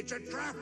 It's a trap!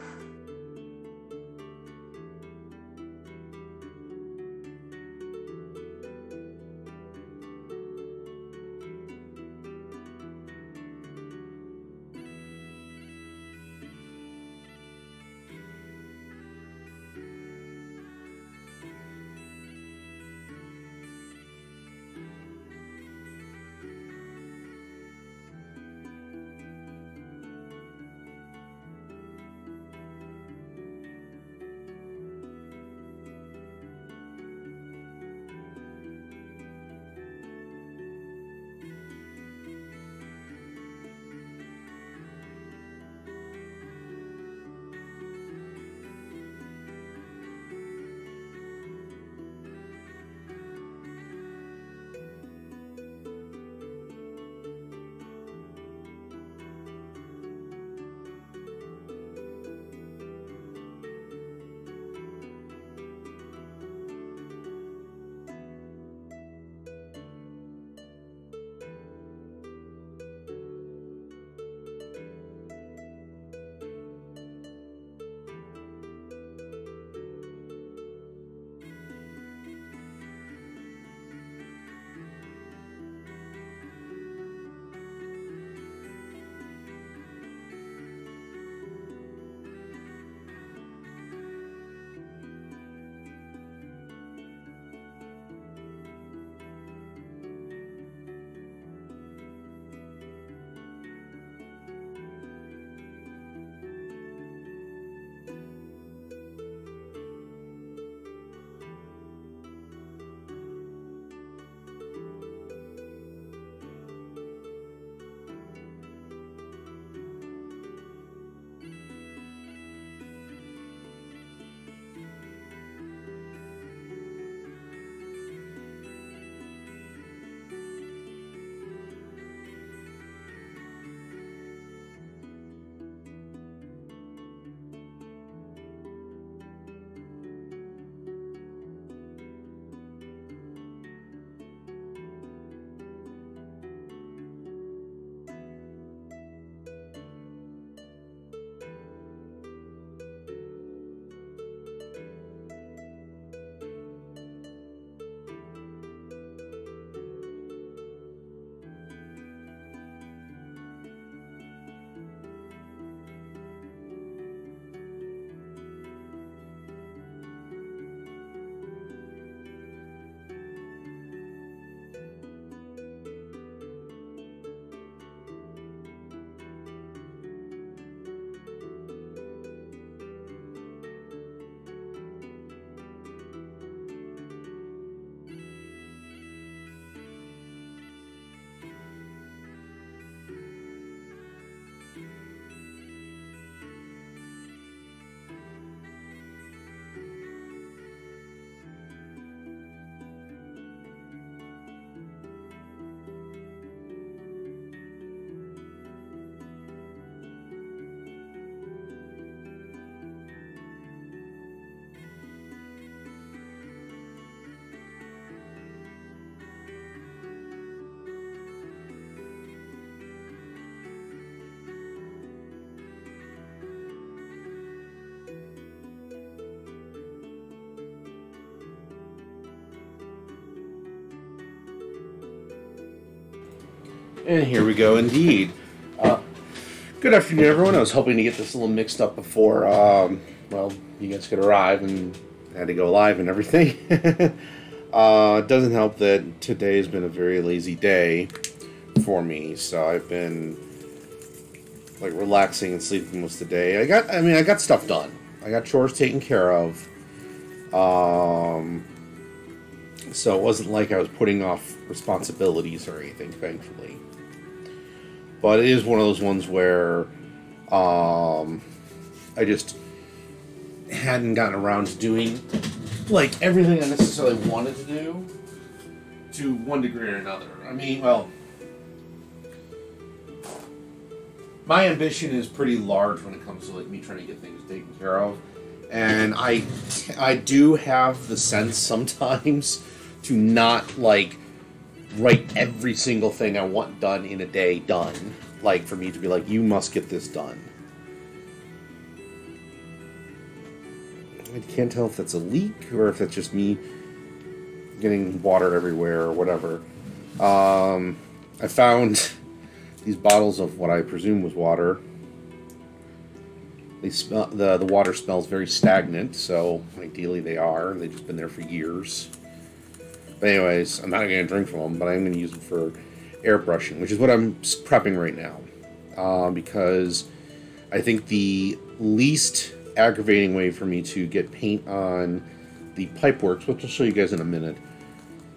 And here we go, indeed. Good afternoon, everyone. I was hoping to get this a little mixed up before, well, you guys could arrive and had to go live and everything. It doesn't help that today has been a very lazy day for me, so I've been like relaxing and sleeping most of the day. I got stuff done. I got chores taken care of. So it wasn't like I was putting off responsibilities or anything, thankfully. But it is one of those ones where I just hadn't gotten around to doing like everything I necessarily wanted to do to one degree or another. I mean, well, my ambition is pretty large when it comes to like me trying to get things taken care of. And I do have the sense sometimes to not like write every single thing I want done in a day done. Like for me to be like, you must get this done. I can't tell if that's a leak or if that's just me getting water everywhere or whatever. I found these bottles of what I presume was water. They smell, the water smells very stagnant, so ideally they are. They've just been there for years. But anyways, I'm not going to drink from them, but I'm going to use them for airbrushing, which is what I'm prepping right now. Because I think the least aggravating way for me to get paint on the pipeworks, which I'll show you guys in a minute,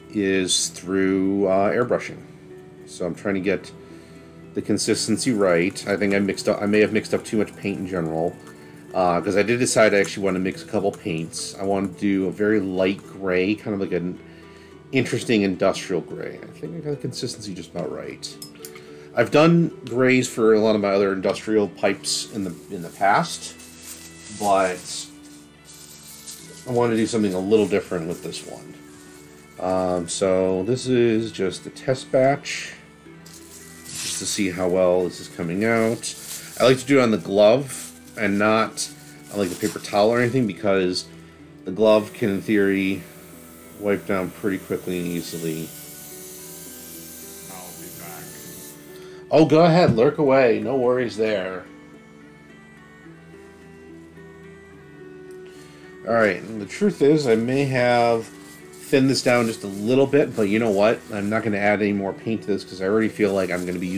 is through airbrushing. So I'm trying to get the consistency right. I think I may have mixed up too much paint in general, because I did decide I actually want to mix a couple paints. I want to do a very light gray, kind of like an interesting industrial gray. I think I got the consistency just about right. I've done grays for a lot of my other industrial pipes in the past, but I want to do something a little different with this one. So this is just a test batch, just to see how well this is coming out. I like to do it on the glove and not on like the paper towel or anything, because the glove can, in theory, wipe down pretty quickly and easily. I'll be back. Oh, go ahead, lurk away. No worries there. Alright, and the truth is, I may have thinned this down just a little bit, but you know what? I'm not going to add any more paint to this because I already feel like I'm going to be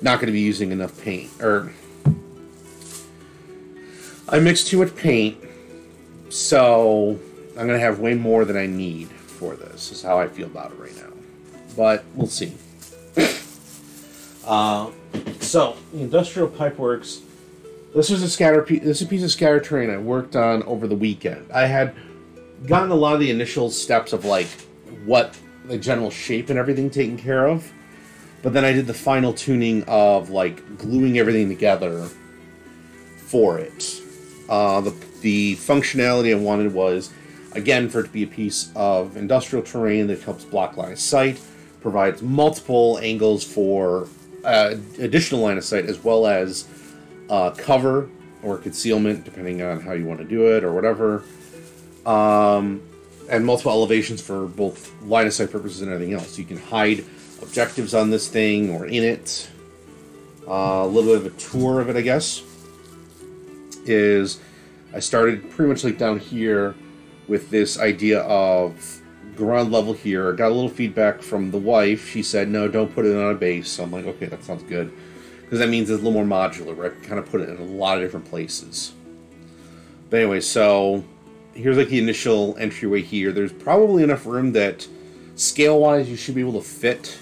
not going to be using enough paint. I mixed too much paint, so I'm going to have way more than I need for this, is how I feel about it right now. But we'll see. So, the Industrial Pipeworks, this is a piece of scatter terrain I worked on over the weekend. I had gotten a lot of the initial steps of like what the general shape and everything taken care of, but then I did the final tuning of like gluing everything together for it. The functionality I wanted was, again, for it to be a piece of industrial terrain that helps block line of sight, provides multiple angles for additional line of sight, as well as cover or concealment, depending on how you want to do it or whatever. And multiple elevations for both line of sight purposes and everything else. So you can hide objectives on this thing or in it. A little bit of a tour of it, I guess, is I started pretty much like down here with this idea of ground level here. I got a little feedback from the wife. She said, no, don't put it on a base. So I'm like, okay, that sounds good. Because that means it's a little more modular, right? I can kind of put it in a lot of different places. But anyway, so here's like the initial entryway here. There's probably enough room that scale-wise you should be able to fit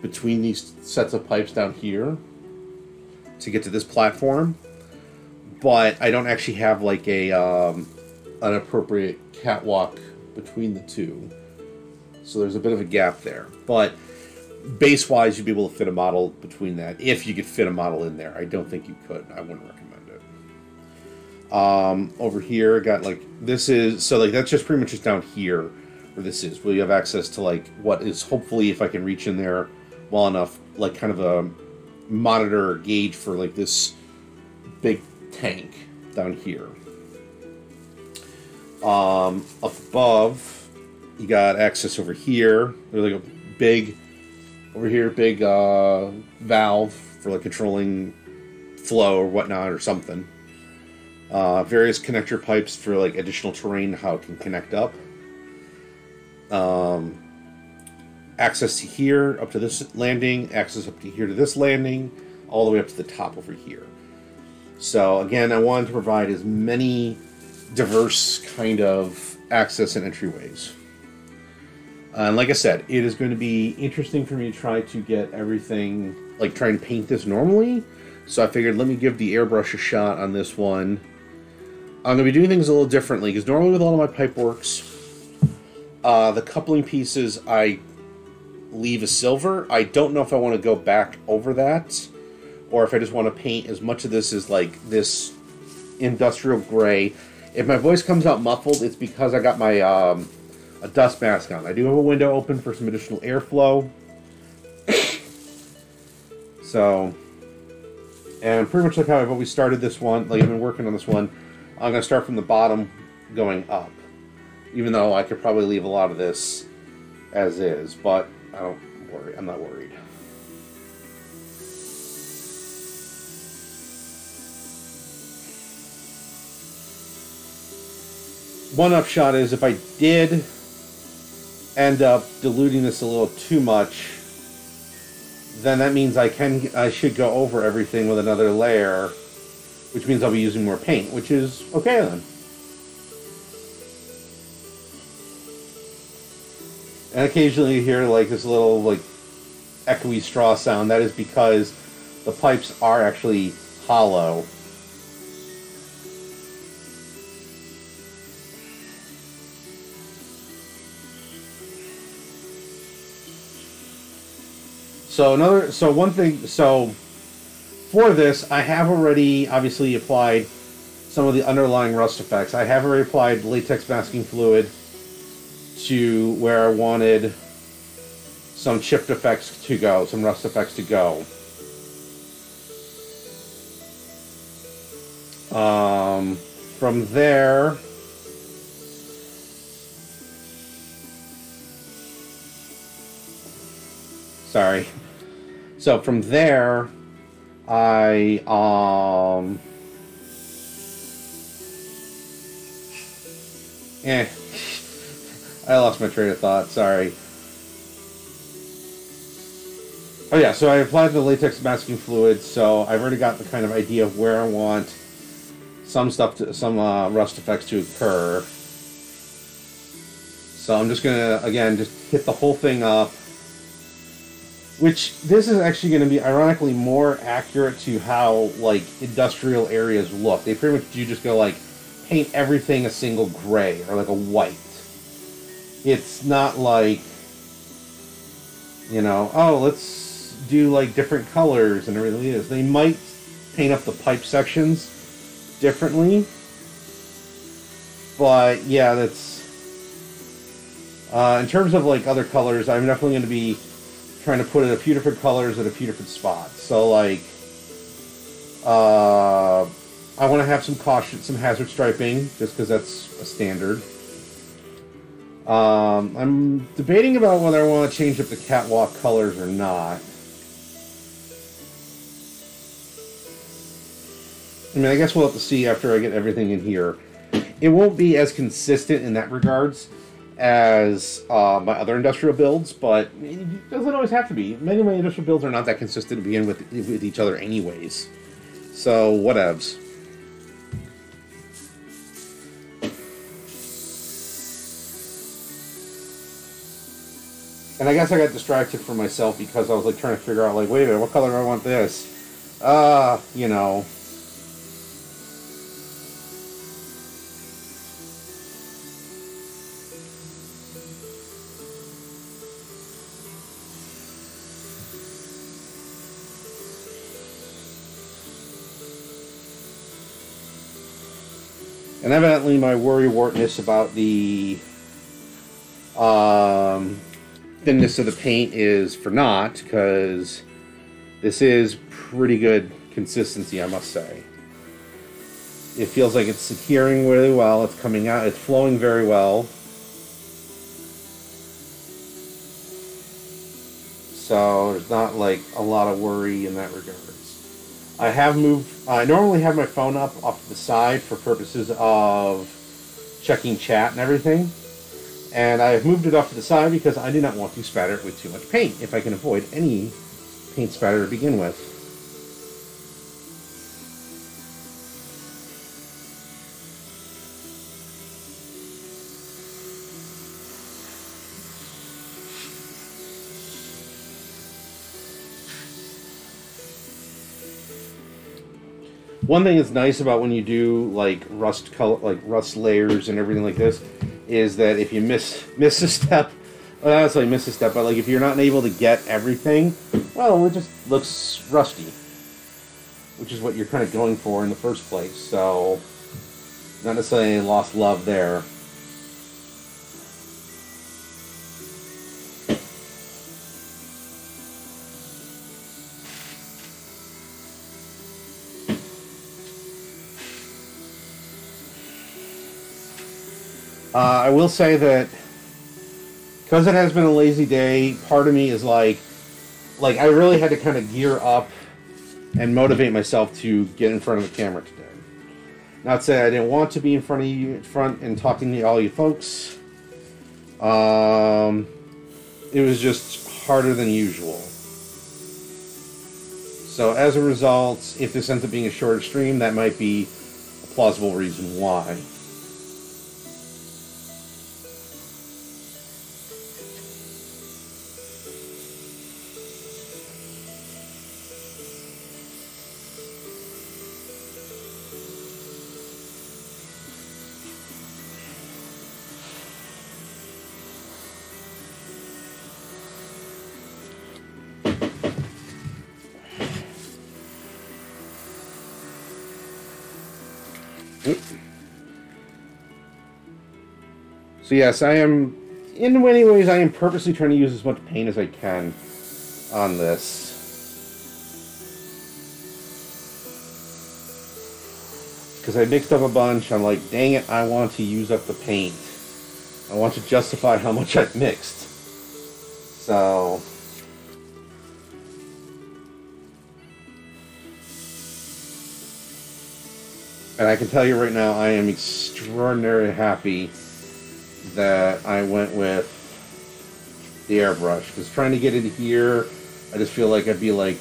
between these sets of pipes down here to get to this platform. But I don't actually have like an appropriate catwalk between the two. So there's a bit of a gap there. But base-wise, you'd be able to fit a model between that. If you could fit a model in there. I don't think you could. I wouldn't recommend it. Over here, got like, this is, so like that's just pretty much just down here where this is. Where you have access to like what is hopefully, if I can reach in there well enough, like kind of a monitor or gauge for like this big tank down here. Up above, you got access over here. There's like a big, over here, big valve for like controlling flow or whatnot or something. Various connector pipes for like additional terrain, how it can connect up. Access to here, up to this landing, access up to here to this landing, all the way up to the top over here. So again, I wanted to provide as many diverse kind of access and entryways. And like I said, it is going to be interesting for me to try to get everything, like try and paint this normally. So I figured let me give the airbrush a shot on this one. I'm going to be doing things a little differently, because normally with all of my pipeworks, the coupling pieces I leave a silver. I don't know if I want to go back over that, or if I just want to paint as much of this as like this industrial gray. If my voice comes out muffled, it's because I got my a dust mask on. I do have a window open for some additional airflow. So, and pretty much like how I've always started this one, like I've been working on this one, I'm going to start from the bottom going up. Even though I could probably leave a lot of this as is, but I don't worry. I'm not worried. One upshot is if I did end up diluting this a little too much, then that means I should go over everything with another layer, which means I'll be using more paint, which is okay then. And occasionally you hear like this little like echoey straw sound. That is because the pipes are actually hollow. So for this, I have already obviously applied some of the underlying rust effects. I have already applied latex masking fluid to where I wanted some chipped effects to go, some rust effects to go. From there, sorry. So from there, I I lost my train of thought. Sorry. Oh yeah, so I applied the latex masking fluid, so I've already got the kind of idea of where I want some rust effects to occur. So I'm just gonna again just hit the whole thing up. Which this is actually going to be ironically more accurate to how like industrial areas look. They pretty much do just go like paint everything a single gray or like a white. It's not like, you know, oh, let's do like different colors and everything is. They might paint up the pipe sections differently. But yeah, that's in terms of like other colors, I'm definitely going to be trying to put in a few different colors at a few different spots. So like I want to have some hazard striping just because that's a standard. I'm debating about whether I want to change up the catwalk colors or not. I mean, I guess we'll have to see after I get everything in here. It won't be as consistent in that regards as my other industrial builds, but it doesn't always have to be. Many of my industrial builds are not that consistent to begin with each other anyways. So, whatevs. And I guess I got distracted from myself because I was like trying to figure out like, wait a minute, what color do I want this? You know. And evidently my worry-wartness about the thinness of the paint is for naught, because this is pretty good consistency, I must say. It feels like it's securing really well, it's coming out, it's flowing very well. So there's not like a lot of worry in that regard. I normally have my phone up off to the side for purposes of checking chat and everything. And I've moved it off to the side because I do not want to spatter it with too much paint, if I can avoid any paint spatter to begin with. One thing that's nice about when you do like rust layers and everything like this is that if you miss a step, well, not necessarily miss a step, but like if you're not able to get everything, well, it just looks rusty, which is what you're kind of going for in the first place. So, not necessarily any lost love there. I will say that because it has been a lazy day, part of me is like I really had to kind of gear up and motivate myself to get in front of the camera today. Not saying I didn't want to be in front of you, and talking to all you folks. It was just harder than usual. So as a result, if this ends up being a shorter stream, that might be a plausible reason why. So yes, I am, in many ways, I am purposely trying to use as much paint as I can on this. Because I mixed up a bunch, I'm like, dang it, I want to use up the paint. I want to justify how much I've mixed. So... and I can tell you right now, I am extraordinarily happy that I went with the airbrush. Because trying to get it here, I just feel like I'd be like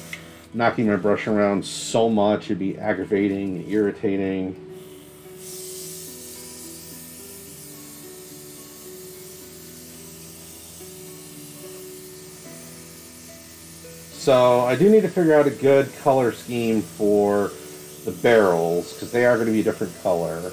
knocking my brush around so much. It'd be aggravating, irritating. So I do need to figure out a good color scheme for the barrels, because they are going to be a different color.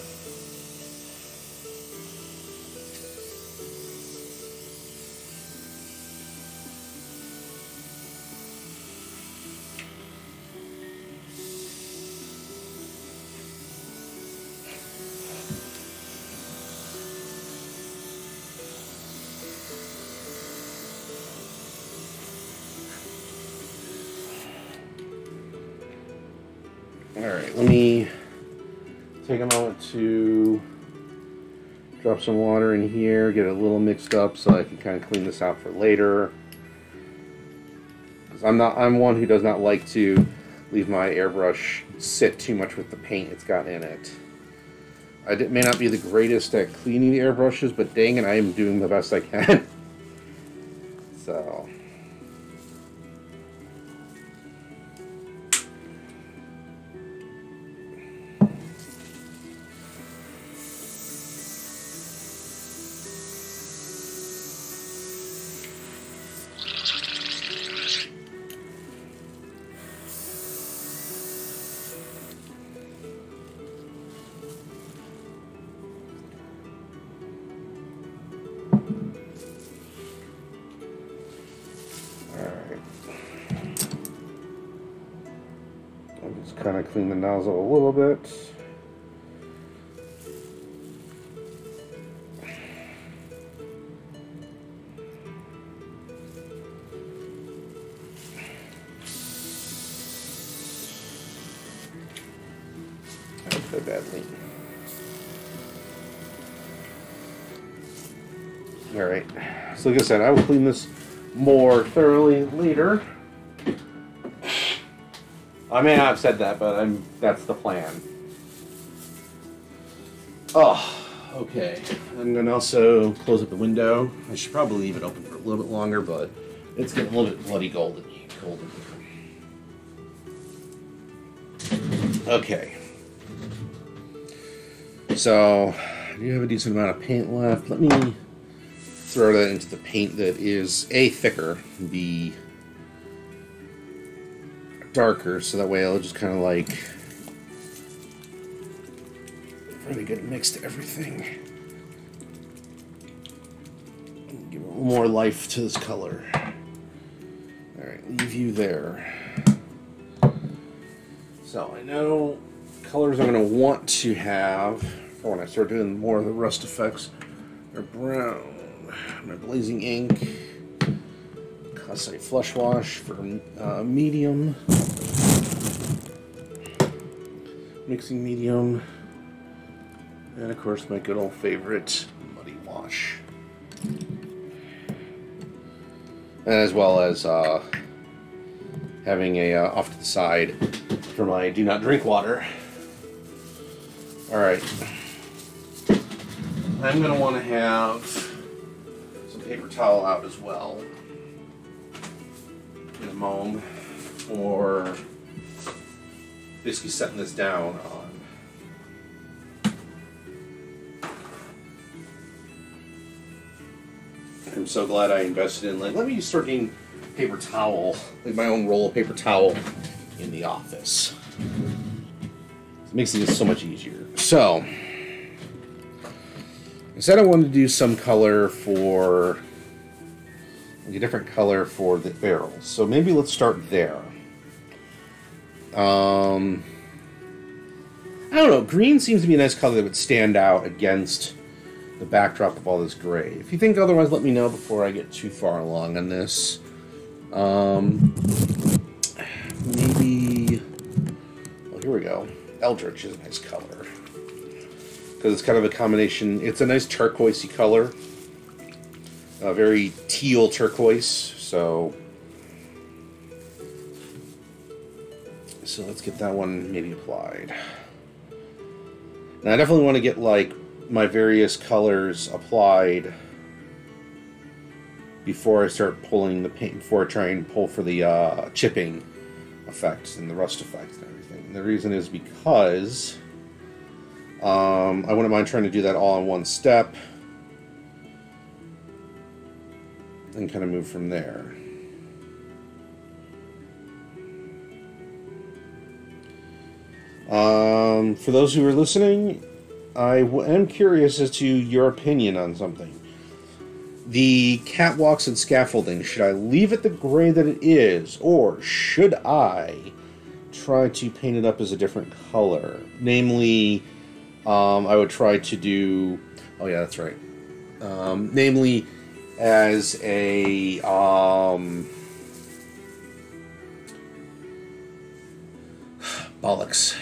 Alright, let me take a moment to drop some water in here, get it a little mixed up so I can kind of clean this out for later. Because I'm one who does not like to leave my airbrush sit too much with the paint it's got in it. I may not be the greatest at cleaning the airbrushes, but dang it, I am doing the best I can. So... kind of clean the nozzle a little bit. Not so badly. Alright, so like I said, I will clean this more thoroughly later. I may not have said that, but that's the plan. Oh, okay. I'm going to also close up the window. I should probably leave it open for a little bit longer, but it's getting a little bit bloody golden here. Okay. So, I do have a decent amount of paint left. Let me throw that into the paint that is A, thicker, B, darker, so that way I'll just kind of like really get mixed to everything. Give it a little more life to this color. Alright, leave you there. So I know colors I'm going to want to have for when I start doing more of the rust effects are brown. My blazing ink. Say flush wash for medium, mixing medium, and of course my good old favorite muddy wash. And as well as having a off to the side for my do not drink water. Alright. I'm going to want to have some paper towel out as well. In a moment for basically setting this down on. I'm so glad I invested in, like, let me start getting paper towel, like my own roll of paper towel in the office. It makes it just so much easier. So, I said I wanted to do some color for, like a different color for the barrels. So maybe let's start there. I don't know. Green seems to be a nice color that would stand out against the backdrop of all this gray. If you think otherwise, let me know before I get too far along on this. Maybe... Oh, here we go. Eldritch is a nice color. Because it's kind of a combination... It's a nice turquoisey color. A very teal turquoise, so... So let's get that one maybe applied. Now I definitely want to get, like, my various colors applied before I start pulling the paint, before I try and pull for the chipping effects and the rust effects and everything. And the reason is because I wouldn't mind trying to do that all in one step and kind of move from there. For those who are listening, I am curious as to your opinion on something. The catwalks and scaffolding, should I leave it the gray that it is, or should I try to paint it up as a different color? Namely, I would try to do... Oh yeah, that's right. Namely, as a... bollocks.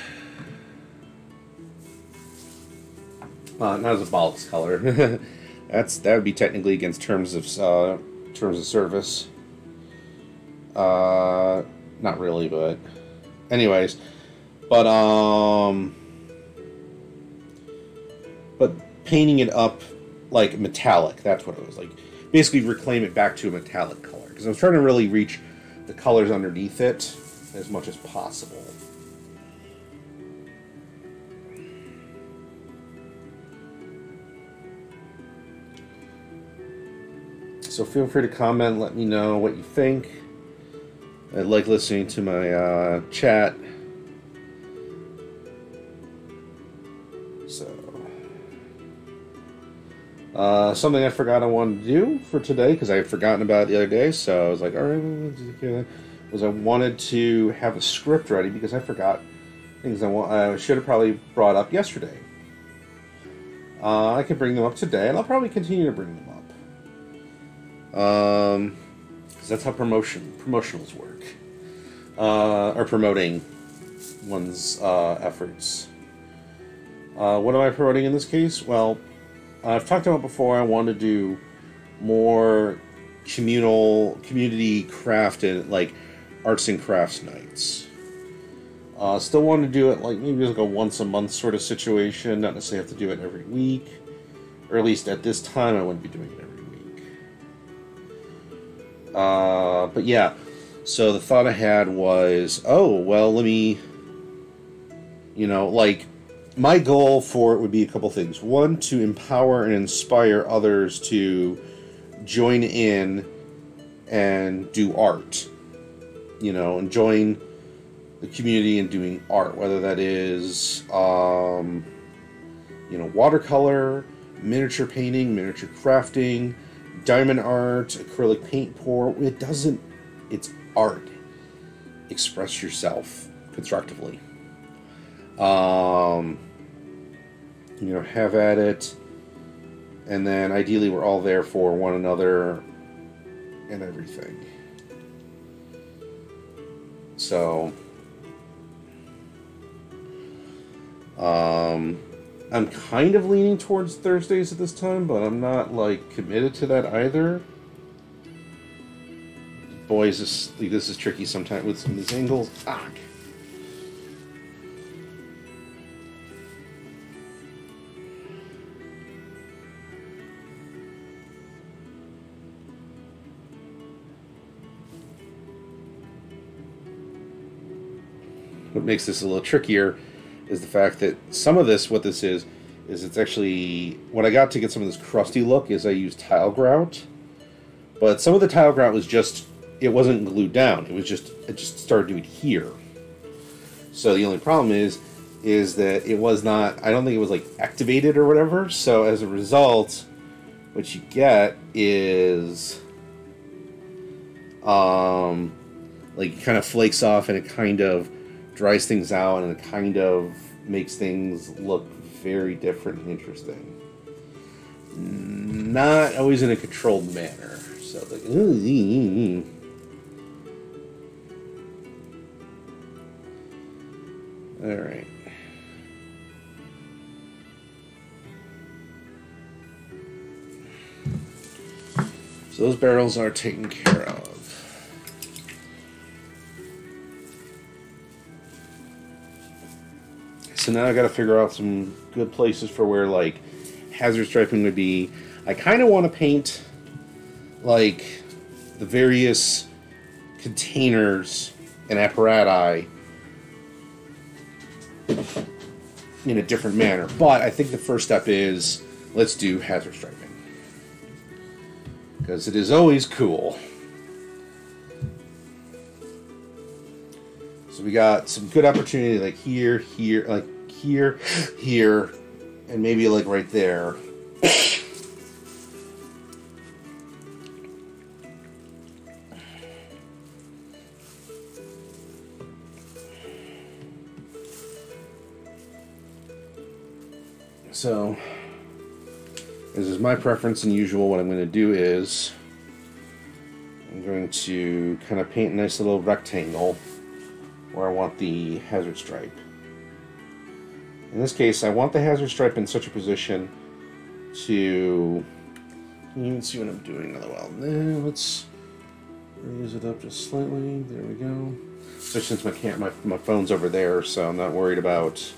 Not as a bollocks color. That would be technically against terms of service. Not really, but anyways. But painting it up like metallic. That's what it was like. Basically, reclaim it back to a metallic color because I was trying to really reach the colors underneath it as much as possible. So feel free to comment, let me know what you think. I like listening to my chat. So, something I forgot I wanted to do for today, because I had forgotten about it the other day, so I was like, alright, was I wanted to have a script ready, because I forgot things I should have probably brought up yesterday. I can bring them up today, and I'll probably continue to bring them up. Because that's how promotionals work. Or promoting one's efforts. What am I promoting in this case? Well, I've talked about before I want to do more community craft and like arts and crafts nights. Still want to do it like maybe like a once a month sort of situation, not necessarily have to do it every week. Or at least at this time I wouldn't be doing it every week. But yeah, so the thought I had was, oh, well, let me, like, my goal for it would be a couple things. One, to empower and inspire others to join in and do art, and join the community in doing art, whether that is, watercolor, miniature painting, miniature crafting, diamond art, acrylic paint pour. It's art. Express yourself constructively. Have at it. And then ideally we're all there for one another and everything. So, I'm kind of leaning towards Thursdays at this time, but I'm not, like, committed to that either. Boys, this is tricky sometimes with some of these angles. Ah. What makes this a little trickier is the fact that some of this, what this is it's actually, what I got to get some of this crusty look is I used tile grout. But some of the tile grout was just, it wasn't glued down. It just started to adhere. So the only problem is that it was not, I don't think it was like activated or whatever. So as a result, what you get is, like it kind of flakes off and it kind of dries things out and it kind of makes things look very different and interesting. Not always in a controlled manner. So like, all right. So those barrels are taken care of. So now I got to figure out some good places for where like hazard striping would be. I kind of want to paint like the various containers and apparati in a different manner. But I think the first step is let's do hazard striping. Because it is always cool. So we got some good opportunity like here, like here, here, and maybe like right there. So, this is my preference and usual. What I'm going to do is I'm going to kind of paint a nice little rectangle where I want the hazard stripe. In this case, I want the hazard stripe in such a position to, you can see what I'm doing really well. Now let's raise it up just slightly. There we go. Especially since my phone's over there, so I'm not worried about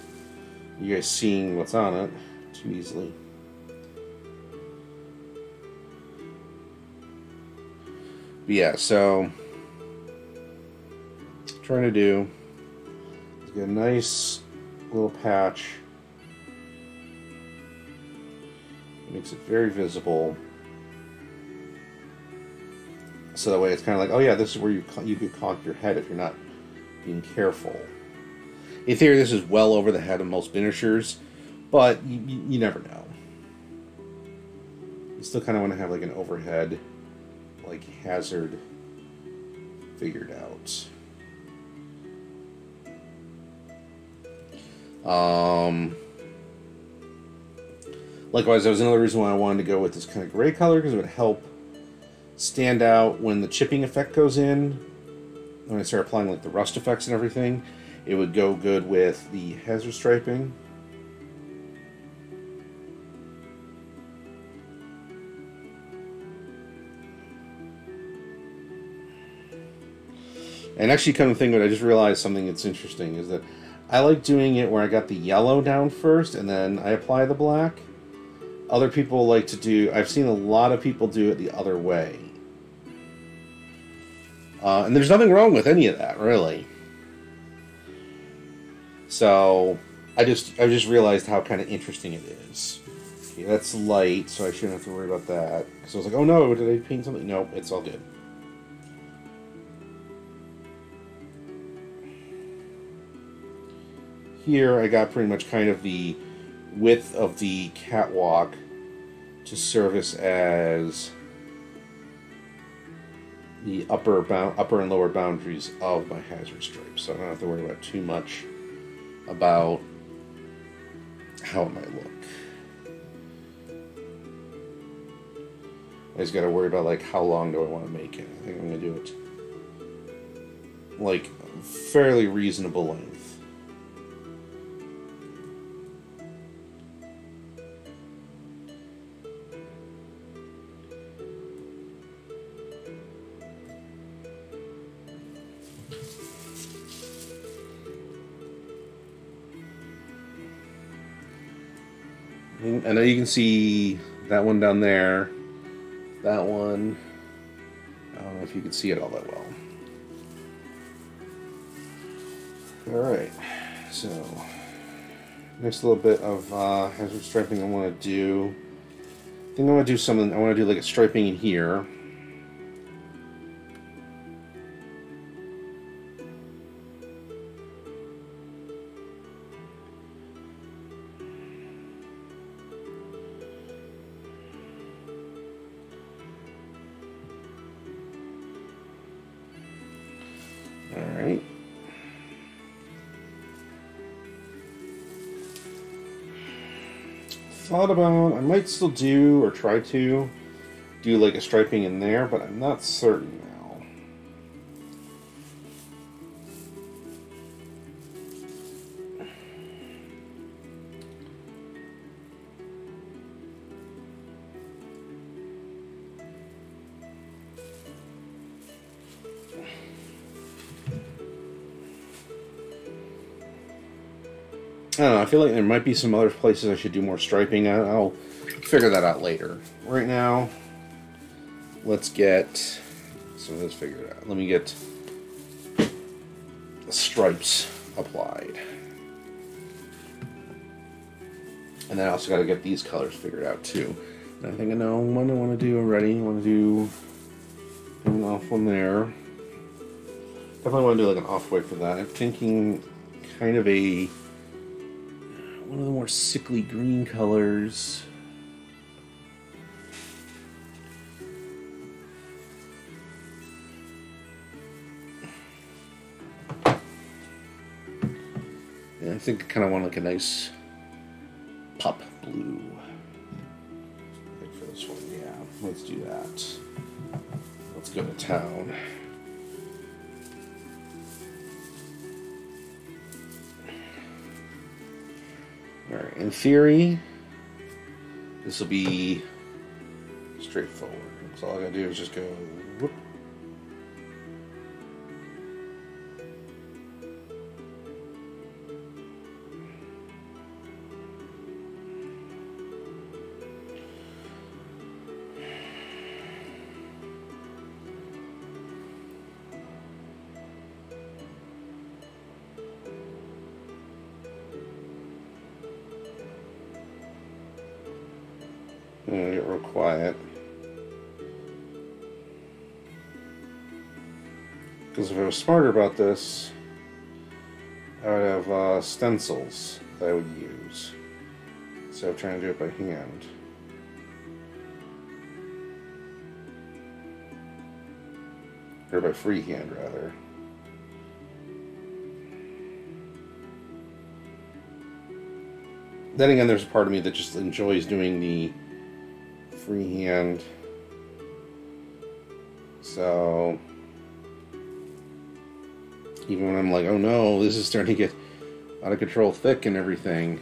you guys seeing what's on it too easily. But yeah, so trying to do is get a nice little patch. Makes it very visible. So that way it's kind of like, oh yeah, this is where you could conk your head if you're not being careful. In theory, this is well over the head of most finishers, but you never know. You still kind of want to have like an overhead, like hazard figured out. Likewise, that was another reason why I wanted to go with this kind of gray color, because it would help stand out when the chipping effect goes in. When I start applying like the rust effects and everything, it would go good with the hazard striping. And actually, come to think of it, I just realized something that's interesting is that I like doing it where I got the yellow down first and then I apply the black. Other people like to do, I've seen a lot of people do it the other way. And there's nothing wrong with any of that, really. So, I just realized how kind of interesting it is. Okay, that's light, so I shouldn't have to worry about that. Because I was like, oh no, did I paint something? No, it's all good. Here, I got pretty much kind of the width of the catwalk to service as the upper and lower boundaries of my hazard stripe, so I don't have to worry about too much about how it might look. I just got to worry about like how long do I want to make it. I think I'm going to do it like fairly reasonable length. I know you can see that one down there. That one. I don't know if you can see it all that well. Alright, so next little bit of hazard striping I want to do. I think I want to do something. I want to do like a striping in here. Alright. Thought about, I might still do, or try to, do like a striping in there, but I'm not certain now. I don't know, I feel like there might be some other places I should do more striping. I'll figure that out later. Right now, let's get some of this figured out. Let me get the stripes applied. And then I also got to get these colors figured out too. And I think I know what I want to do already. I want to do an off one there. Definitely want to do like an off-white for that. I'm thinking kind of a one of the more sickly green colors. Yeah, I think I kind of want like a nice pop blue. Like for this one, yeah. Let's do that. Let's go to town. Alright, in theory, this will be straightforward. So all I gotta do is just go whoop. I'm gonna get real quiet. Because if I was smarter about this, I would have stencils that I would use instead of trying to do it by hand. Or by freehand, rather. Then again, there's a part of me that just enjoys doing the freehand. So even when I'm like, oh no, this is starting to get out of control thick and everything.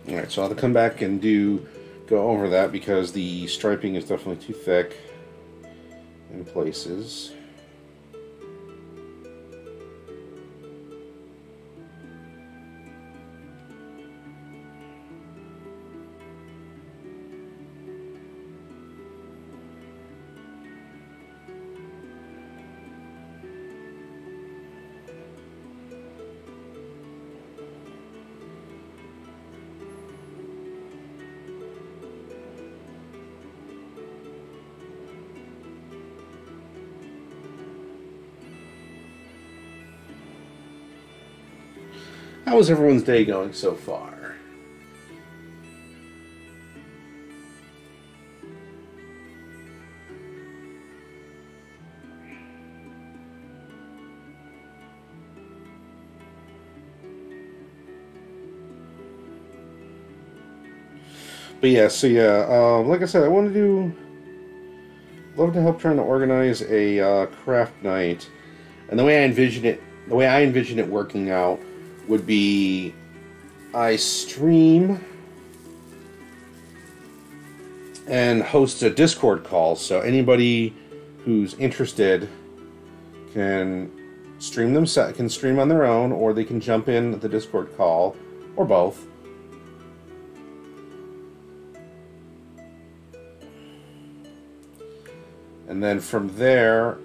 Alright, so I'll have to come back and go over that because the striping is definitely too thick in places. How was everyone's day going so far? But yeah, so yeah, like I said, I want to love to help trying to organize a craft night, and the way I envision it working out would be I stream and host a Discord call, so anybody who's interested can can stream on their own, or they can jump in the Discord call, or both. And then from there,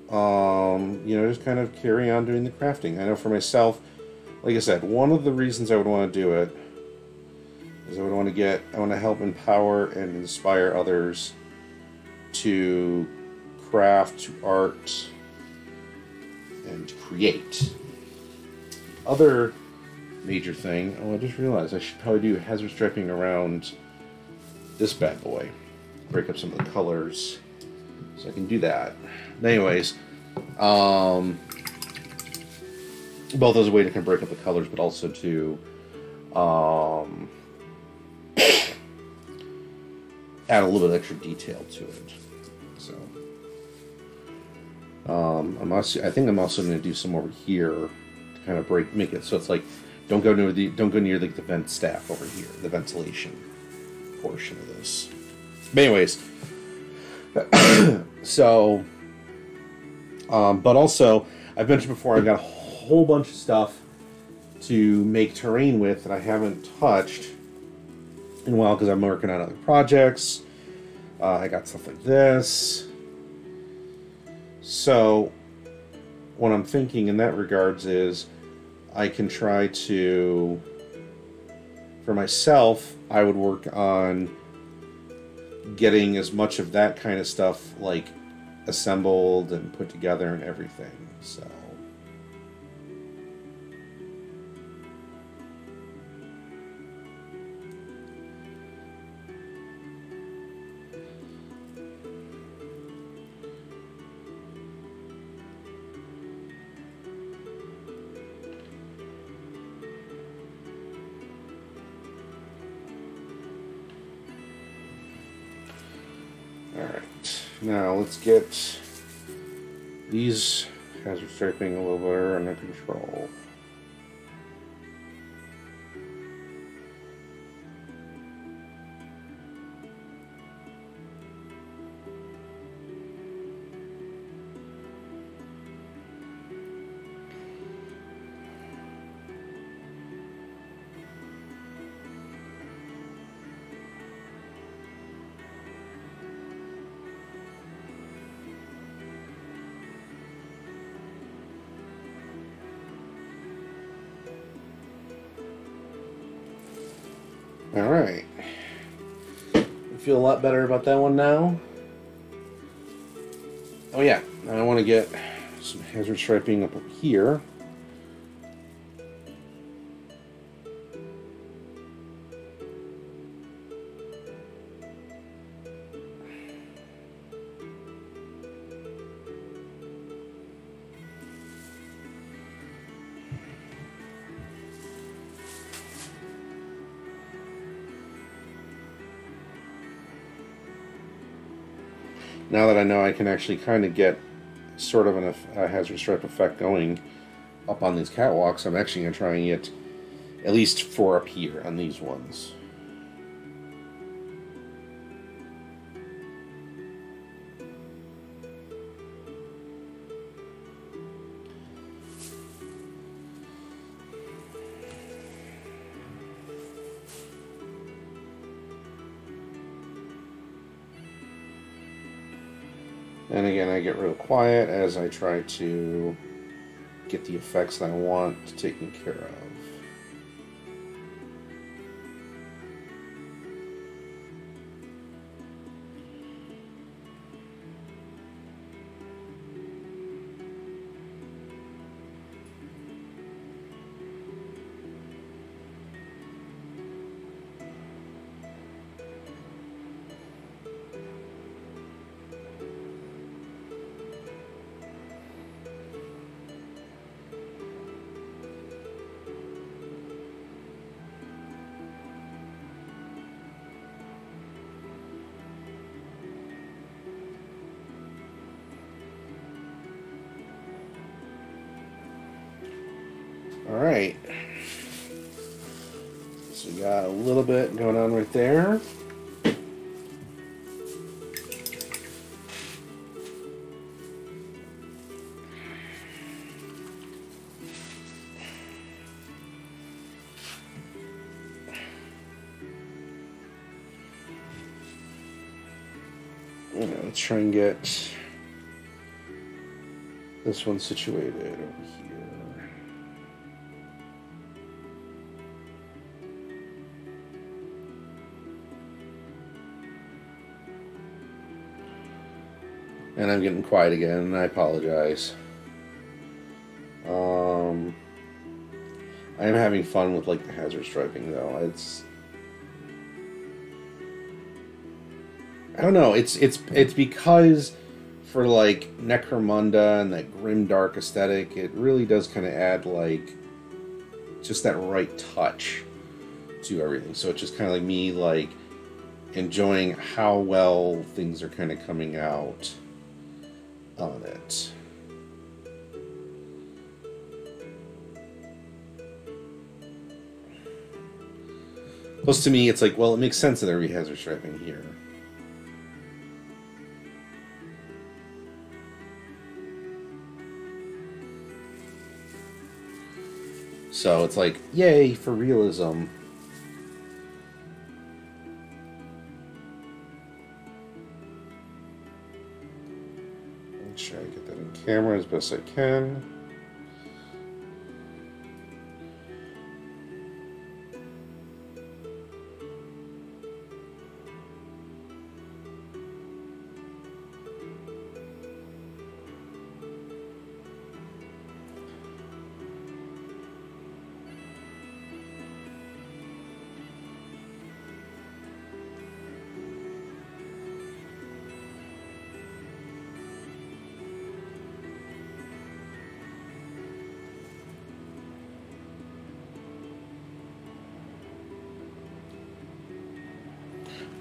just kind of carry on doing the crafting. I know for myself, like I said, one of the reasons I would want to do it is I want to help empower and inspire others to craft, to art, and to create. Other major thing, I just realized I should probably do hazard striping around this bad boy. Break up some of the colors. So I can do that. Anyways, both as a way to kind of break up the colors, but also to add a little bit of extra detail to it. So I think I'm also going to do some over here to kind of make it so it's like don't go near the vent stack over here, the ventilation portion of this. But anyways. So, but also, I've mentioned before, I've got a whole bunch of stuff to make terrain with that I haven't touched in a while because I'm working on other projects. I got stuff like this. So, what I'm thinking in that regards is I can try to, for myself, I would work on getting as much of that kind of stuff like assembled and put together and everything. So now let's get these hazard striping a little better under control. Alright. I feel a lot better about that one now. Oh yeah, I want to get some hazard striping up here. Now that I know I can actually kind of get sort of a hazard stripe effect going up on these catwalks, I'm actually going to try and get at least 4 up here on these ones. And again, I get real quiet as I try to get the effects that I want taken care of. Alright. So we got a little bit going on right there. Let's try and get this one situated over here. And I'm getting quiet again, and I apologize. I am having fun with like the hazard striping though. I don't know. It's because for like Necromunda and that grim dark aesthetic, it really does kind of add like just that right touch to everything. So it's just kind of like me like enjoying how well things are kind of coming out on it. Plus to me, it's like, well, it makes sense that there be hazard striping here. So it's like, yay for realism. Make sure I get that in camera as best I can.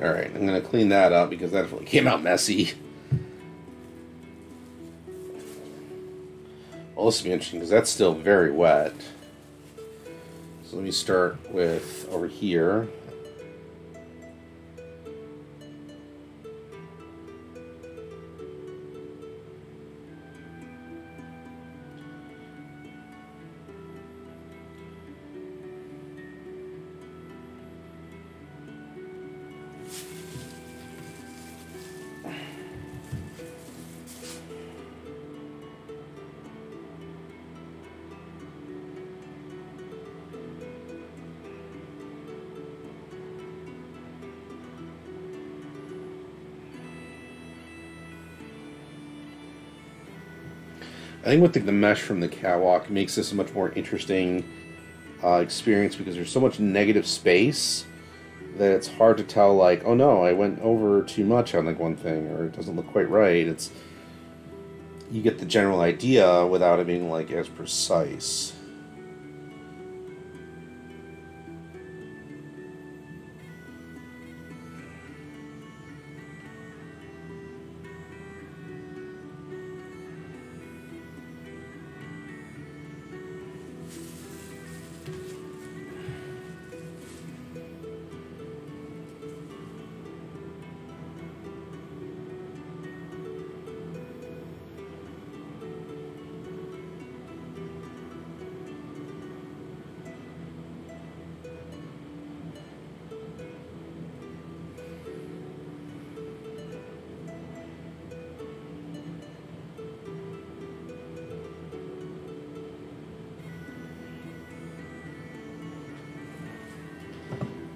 Alright, I'm going to clean that up because that definitely came out messy. Well, this will be interesting because that's still very wet. So let me start with over here. I think with the mesh from the catwalk makes this a much more interesting experience because there's so much negative space that it's hard to tell, like, oh no, I went over too much on like one thing, or it doesn't look quite right. You get the general idea without it being like as precise.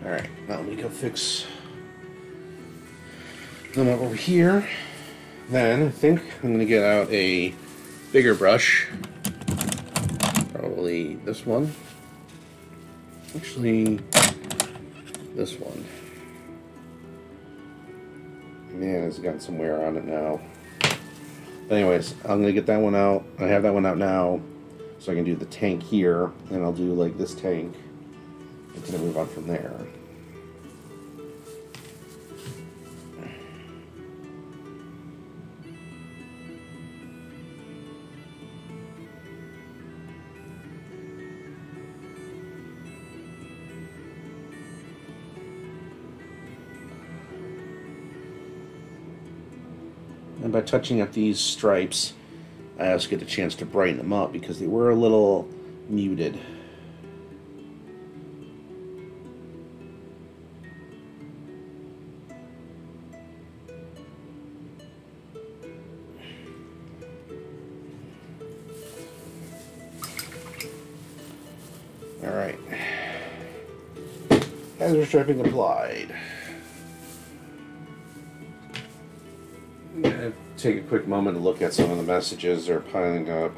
Alright, now let me go fix them up over here. Then I think I'm going to get out a bigger brush. Probably this one. Actually, this one. Man, it's got some wear on it now. But anyways, I'm going to get that one out. I have that one out now, so I can do the tank here, and I'll do like this tank. And then move on from there. And by touching up these stripes, I also get a chance to brighten them up because they were a little muted. Alright. Hazard striping applied. I'm going to take a quick moment to look at some of the messages that are piling up.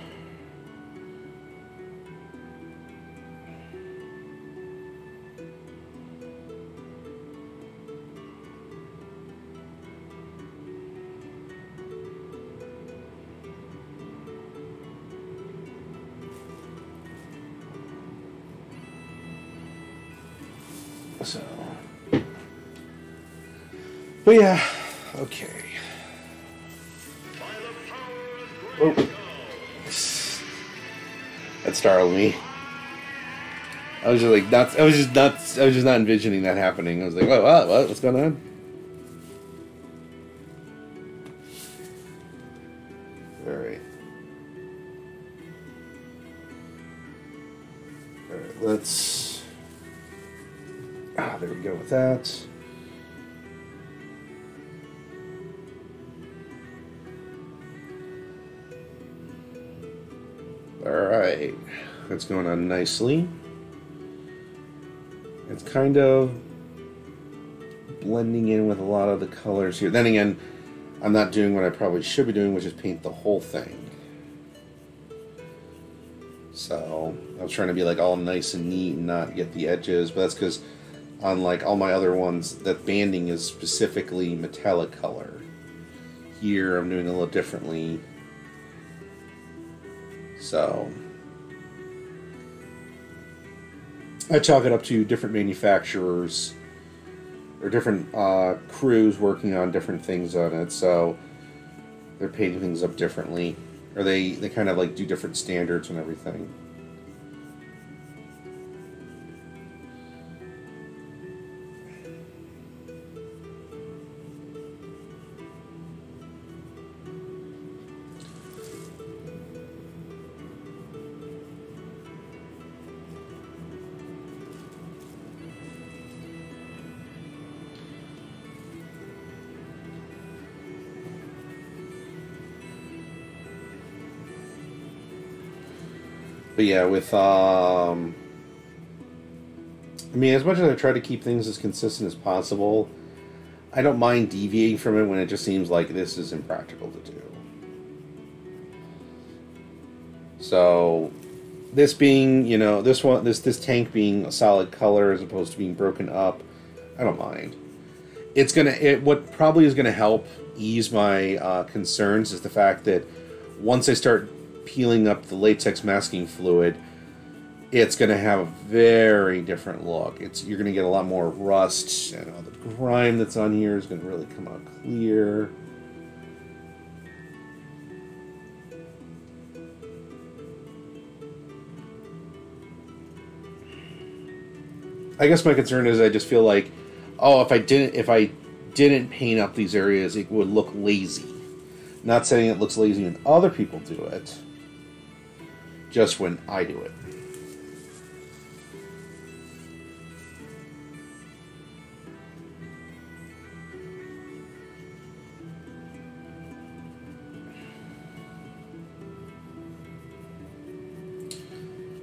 So, but yeah, okay. Oh, that startled me. I was just like, not. I was just not envisioning that happening. I was like, what? What's going on? All right. All right. Let's. There we go with that. Alright, that's going on nicely. It's kind of blending in with a lot of the colors here. Then again, I'm not doing what I probably should be doing, which is paint the whole thing. So, I was trying to be like all nice and neat and not get the edges, but that's because unlike all my other ones, that banding is specifically metallic color. Here, I'm doing a little differently. So, I chalk it up to different manufacturers or different crews working on different things on it. So, they're painting things up differently, or they kind of like do different standards and everything. But yeah, with, I mean, as much as I try to keep things as consistent as possible, I don't mind deviating from it when it just seems like this is impractical to do. So, this being, you know, this tank being a solid color as opposed to being broken up, I don't mind. What probably is gonna help ease my concerns is the fact that once I start peeling up the latex masking fluid, it's going to have a very different look. You're going to get a lot more rust, and all the grime that's on here is going to really come out clear. I guess my concern is I just feel like, oh, if I didn't paint up these areas, it would look lazy. Not saying it looks lazy when other people do it, just when I do it.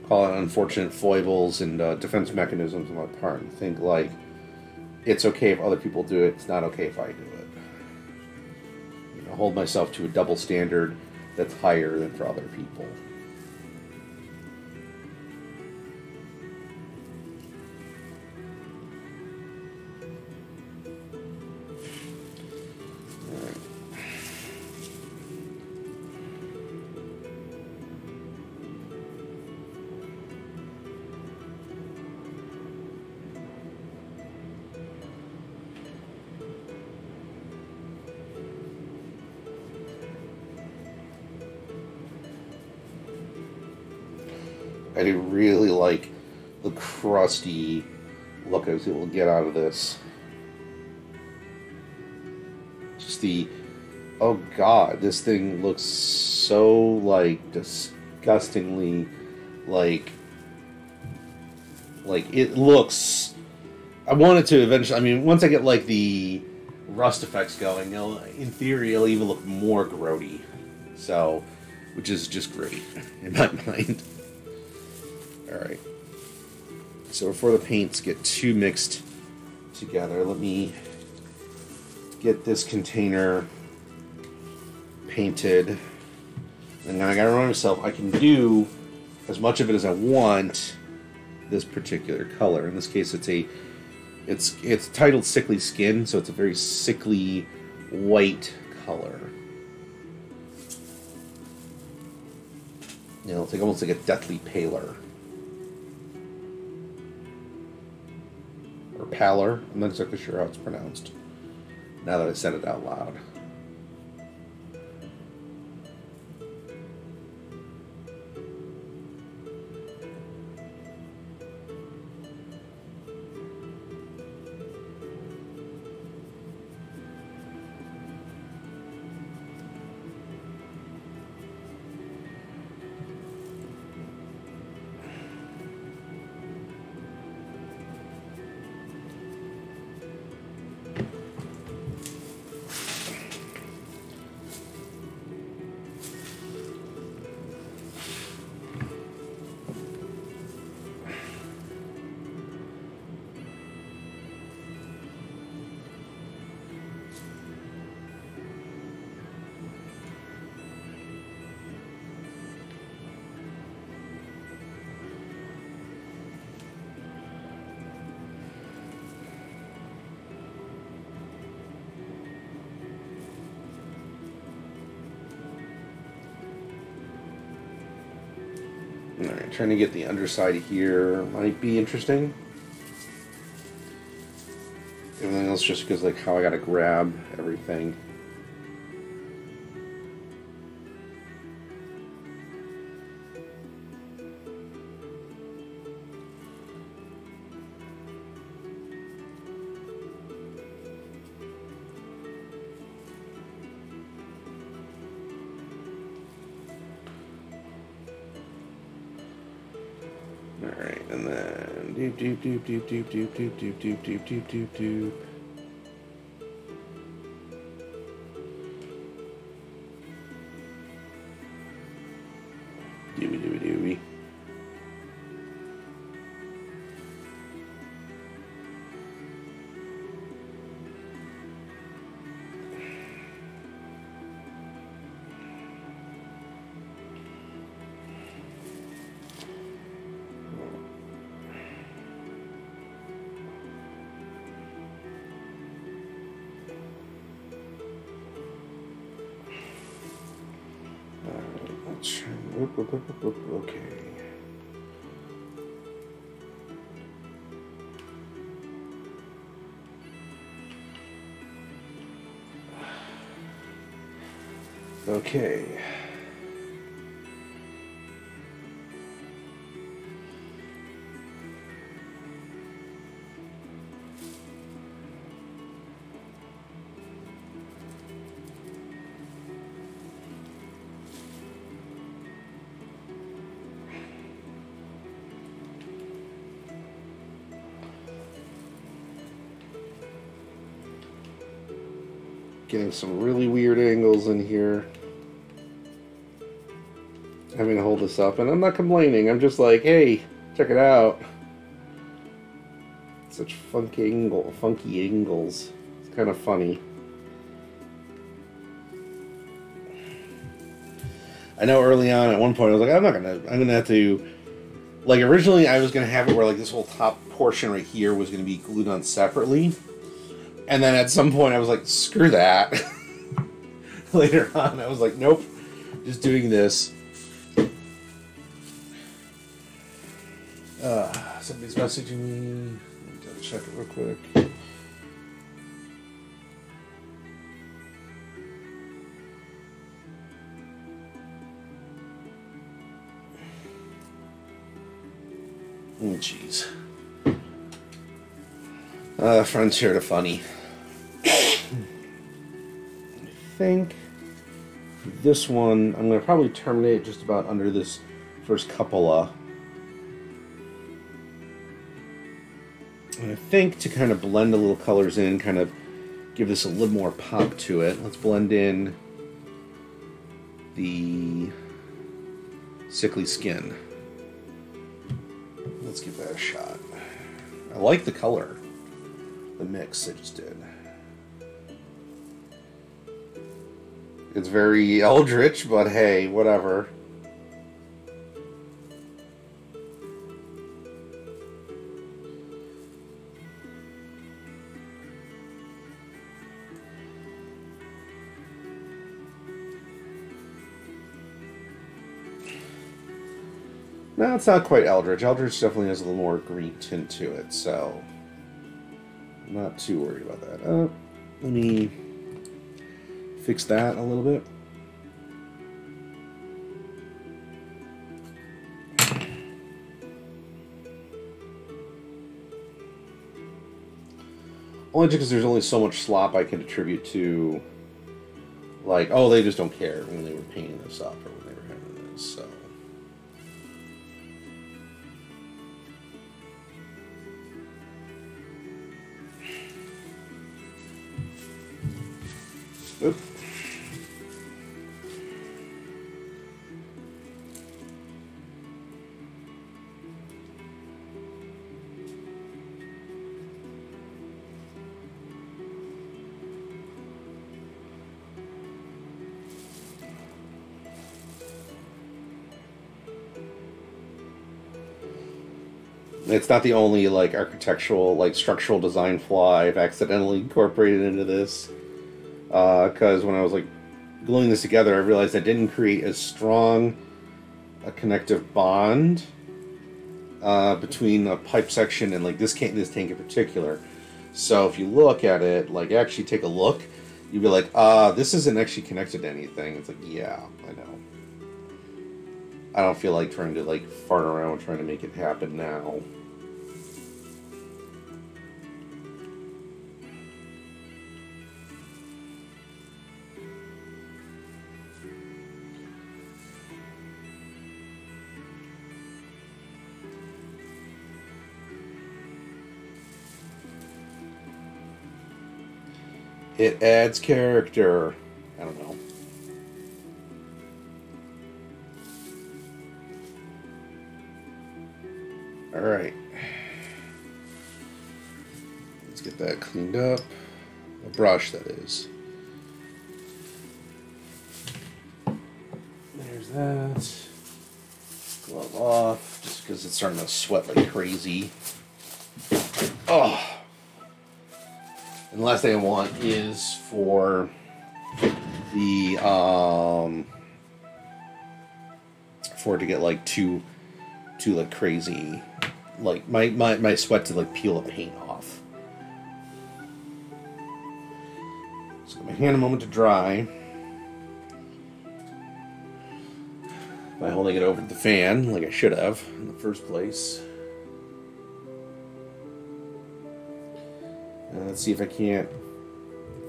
Call it unfortunate foibles and defense mechanisms on my part, and think like, it's okay if other people do it, it's not okay if I do it. You know, hold myself to a double standard that's higher than for other people. I do really like the crusty look I was able to get out of this. Just the Oh god, this thing looks so, like, disgustingly, like it looks... I want it to eventually... I mean, once I get, like, the rust effects going, in theory, it'll even look more grody. So, which is just great, in my mind. Alright. So before the paints get too mixed together, let me get this container painted. And then I gotta remind myself, I can do as much of it as I want this particular color. In this case, it's titled Sickly Skin, so it's a very sickly white color. You know, it's like almost like a deathly pallor. Or pallor. I'm not exactly sure how it's pronounced, now that I said it out loud. Alright, trying to get the underside here might be interesting. Everything else just because, like, how I gotta grab everything. Alright, and then doop doop doop doop doop doop doop doop doop doop doop doop doop. Doobie doobie doobie. Okay. Okay. Getting some really weird angles in here. Having to hold this up, and I'm not complaining. I'm just like, hey, check it out. Such funky angles. It's kind of funny. I know early on, at one point, I was like, I'm gonna have to, like, originally I was gonna have it where, like, this whole top portion right here was gonna be glued on separately. And then at some point I was like, screw that. Later on, I was like, nope, just doing this. Somebody's messaging me. Let me check it real quick. Oh, jeez. Frontier to funny. I think This one, I'm going to probably terminate just about under this first cupola. And I think to kind of blend a little colors in, kind of give this a little more pop to it, let's blend in the sickly skin. Let's give that a shot. I like the color, the mix I just did. It's very eldritch, but hey, whatever. No, it's not quite eldritch. Eldritch definitely has a little more green tint to it, so I'm not too worried about that. Let me fix that a little bit. Only because there's only so much slop I can attribute to, like, oh, they just don't care when they were painting this up or when they were having this, so. Oop. It's not the only, like, architectural, like, structural design flaw I've accidentally incorporated into this. Because when I was, like, gluing this together, I realized I didn't create as strong a connective bond between a pipe section and, like, this tank in particular. So if you look at it, like, actually take a look, you'd be like, this isn't actually connected to anything. It's like, yeah, I know. I don't feel like trying to, like, fart around trying to make it happen now. It adds character. I don't know. Alright. Let's get that cleaned up. A brush, that is. There's that. Glove off, just because it's starting to sweat like crazy. Oh! And the last thing I want is for the for it to get like too like crazy, like my sweat to like peel the paint off. So give my hand a moment to dry by holding it over the fan like I should have in the first place. Let's see if I can't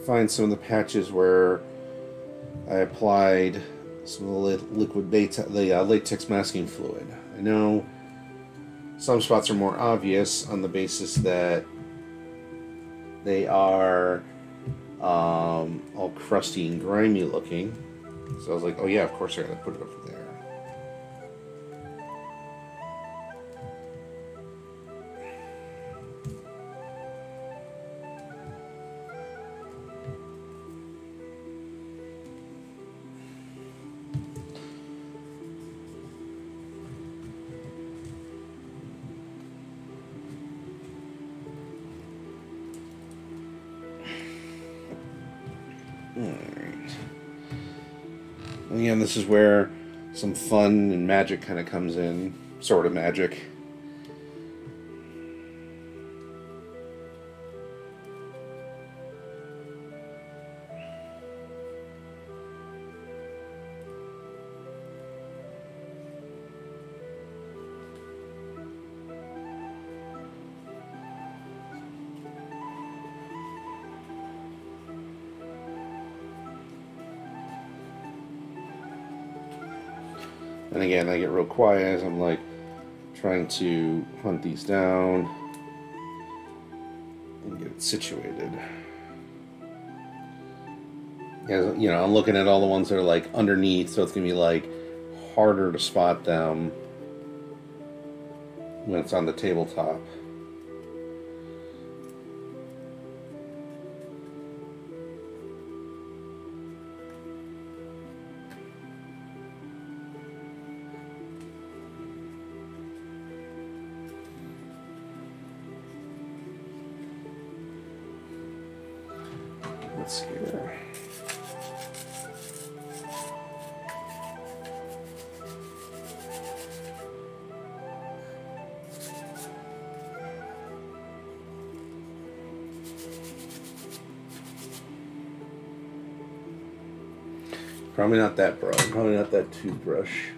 find some of the patches where I applied some of the latex masking fluid. I know some spots are more obvious on the basis that they are all crusty and grimy looking. So I was like, oh yeah, of course I gotta put it over there. Alright. Again, this is where some fun and magic kind of comes in. Sort of magic. And again, I get real quiet as I'm like trying to hunt these down and get it situated. As, you know, I'm looking at all the ones that are like underneath, so it's gonna be like harder to spot them when it's on the tabletop. Let's see here. Probably not that broad. Probably not that toothbrush.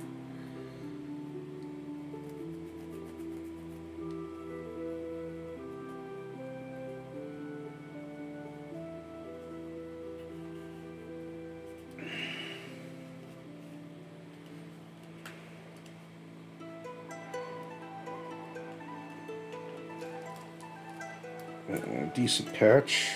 Decent patch.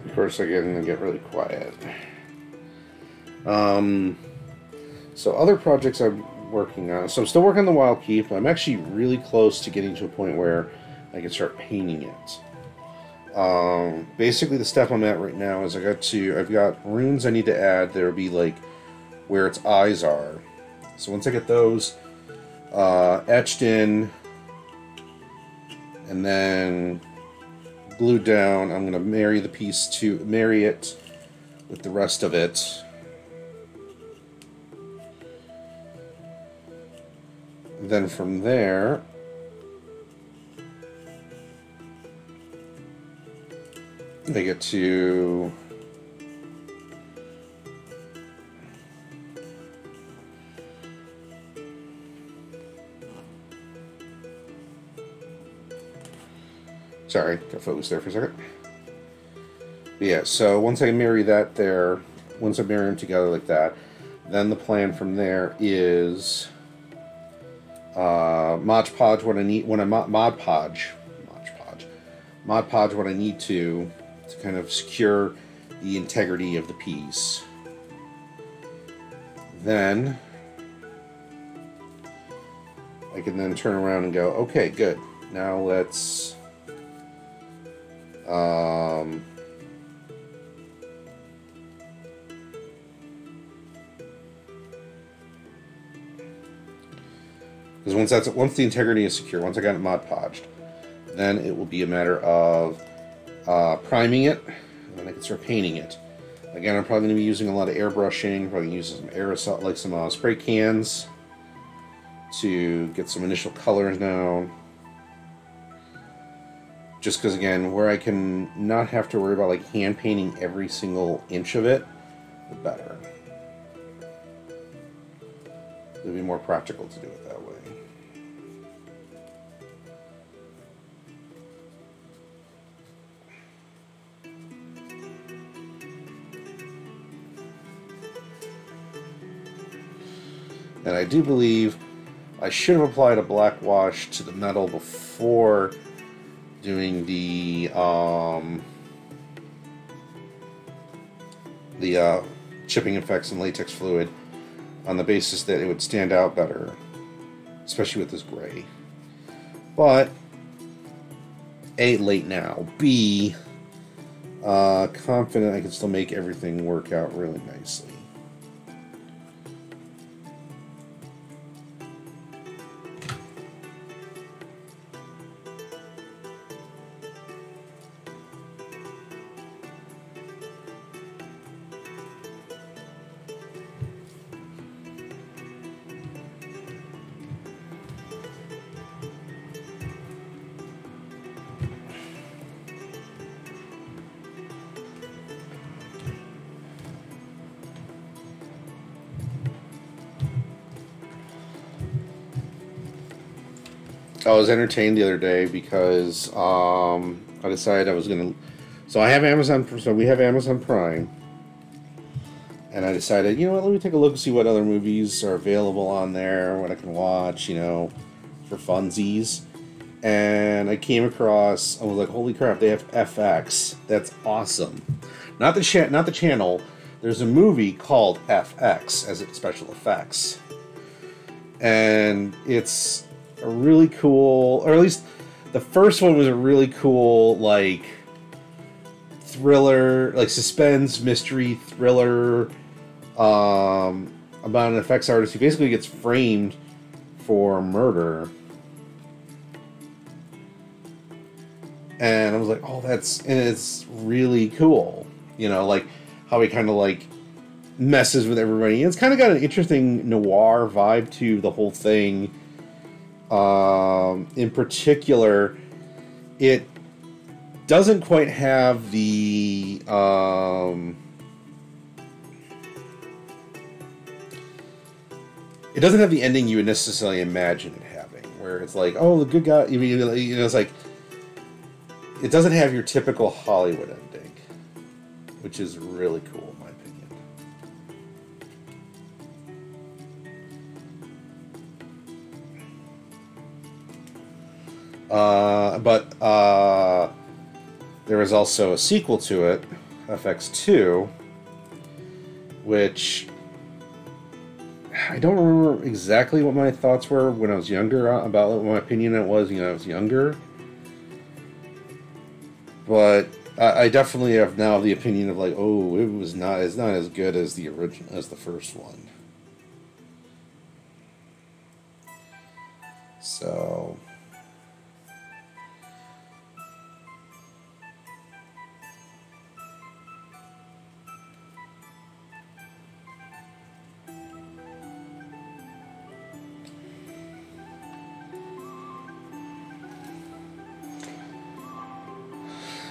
Of course, I get really quiet. So other projects I'm working on. So I'm still working on the Wild Keep. I'm actually really close to getting to a point where I can start painting it. Basically, the step I'm at right now is I've got runes I need to add. There'll be like where its eyes are. So once I get those etched in and then glued down, I'm going to marry it with the rest of it. Then from there, they get to sorry, got focused there for a second. But yeah, so once I marry that there, once I marry them together like that, then the plan from there is Mod Podge what I need when I Mod Podge what I need to kind of secure the integrity of the piece. Then I can then turn around and go, okay, good. Now let's because once the integrity is secure, once I got it Mod Podged, then it will be a matter of priming it, and then I can start painting it. Again, I'm probably going to be using a lot of airbrushing, probably using some aerosol, like some spray cans to get some initial colors down. Just because, again, where I can not have to worry about like hand painting every single inch of it, the better. It'll be more practical to do it that way. And I do believe I should have applied a black wash to the metal before doing the chipping effects and latex fluid, on the basis that it would stand out better, especially with this gray. But A, late now. B, confident I can still make everything work out really nicely. I was entertained the other day because I decided I was gonna. So I have Amazon. So we have Amazon Prime, and I decided, you know what? Let me take a look and see what other movies are available on there, what I can watch, for funsies. And I came across. I was like, holy crap! They have FX. That's awesome. Not the channel. There's a movie called FX as special effects, and it's a really cool, or at least the first one was a really cool, like, thriller, like suspense, mystery, thriller, about an effects artist who basically gets framed for murder. And I was like, oh, and it's really cool. Like, how he kind of, like, messes with everybody. And it's kind of got an interesting noir vibe to the whole thing. In particular, it doesn't quite have the it doesn't have the ending you would necessarily imagine it having, where it's like, oh, the good guy, it's like, it doesn't have your typical Hollywood ending, which is really cool in my opinion. But there was also a sequel to it, FX2, which I don't remember exactly what my thoughts were when I was younger about what my opinion it was. I was younger, but I definitely have now the opinion of like, oh, it's not as good as the original, as the first one. So.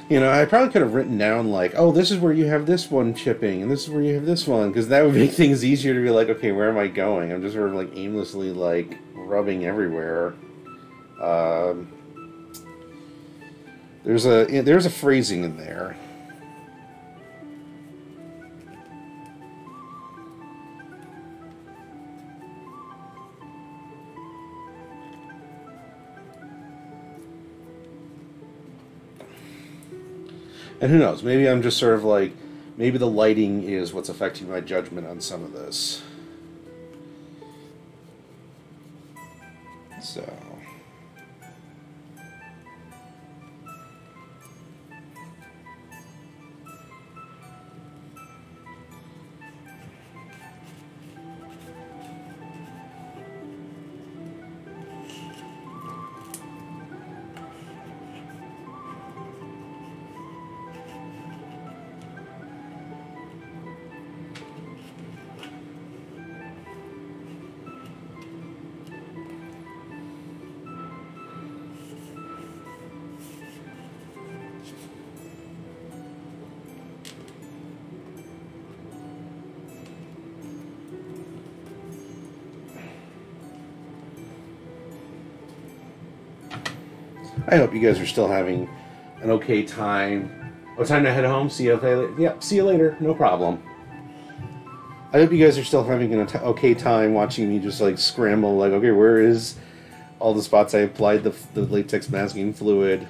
I probably could have written down, like, oh, this is where you have this one chipping, and this is where you have this one, because that would make things easier to be like, okay, where am I going? I'm just sort of, like, aimlessly, like, rubbing everywhere. There's a phrasing in there. And who knows, maybe I'm just sort of like, maybe the lighting is what's affecting my judgment on some of this. So. I hope you guys are still having an okay time. Oh, time to head home? See you later? Yep, see you later. No problem. I hope you guys are still having an okay time watching me just, like, scramble, like, okay, where is all the spots I applied the latex masking fluid?